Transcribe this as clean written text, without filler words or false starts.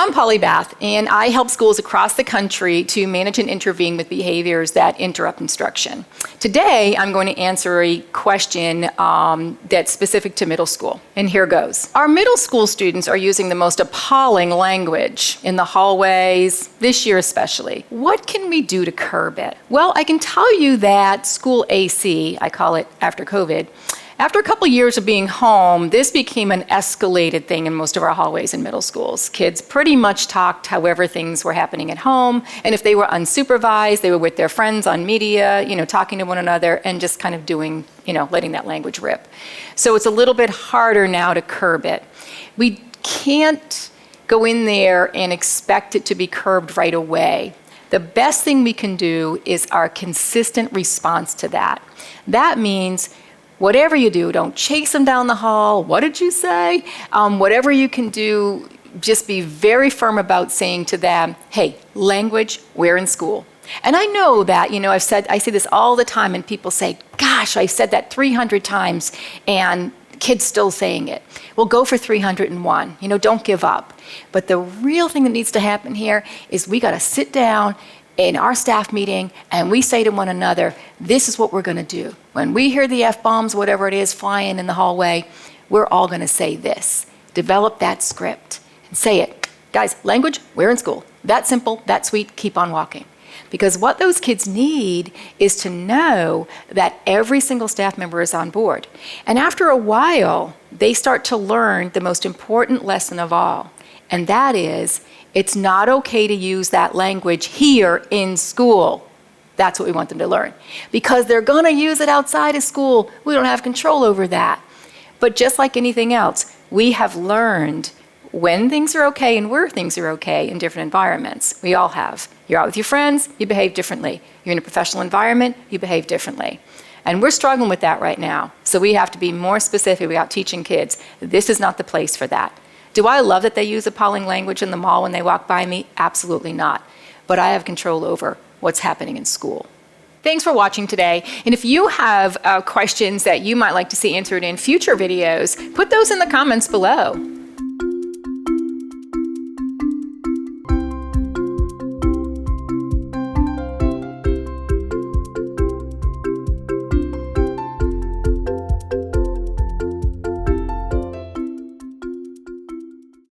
I'm Polly Bath, and I help schools across the country to manage and intervene with behaviors that interrupt instruction. Today, I'm going to answer a question that's specific to middle school, and here goes. Our middle school students are using the most appalling language in the hallways, this year especially. What can we do to curb it? Well, I can tell you that school AC, I call it after COVID, after a couple years of being home, this became an escalated thing in most of our hallways in middle schools. Kids pretty much talked however things were happening at home, and if they were unsupervised, they were with their friends on media, talking to one another and just kind of doing, letting that language rip. So it's a little bit harder now to curb it. We can't go in there and expect it to be curbed right away. The best thing we can do is our consistent response to that. That means whatever you do, don't chase them down the hall. What did you say? Whatever you can do, just be very firm about saying to them, hey, language, we're in school. And I know that, I say this all the time, and people say, gosh, I said that 300 times, and kids still saying it. Well, go for 301. Don't give up. But the real thing that needs to happen here is we got to sit down in our staff meeting and we say to one another, this is what we're going to do. When we hear the F-bombs, whatever it is, flying in the hallway, we're all going to say this. Develop that script and say it. Guys, language, we're in school. That simple, that sweet, keep on walking. Because what those kids need is to know that every single staff member is on board. And after a while, they start to learn the most important lesson of all. And that is, it's not okay to use that language here in school. That's what we want them to learn. Because they're going to use it outside of school. We don't have control over that. But just like anything else, we have learned when things are okay and where things are okay in different environments. We all have. You're out with your friends, you behave differently. You're in a professional environment, you behave differently. And we're struggling with that right now. So we have to be more specific about teaching kids, this is not the place for that. Do I love that they use appalling language in the mall when they walk by me? Absolutely not. But I have control over what's happening in school. Thanks for watching today. And if you have questions that you might like to see answered in future videos, put those in the comments below.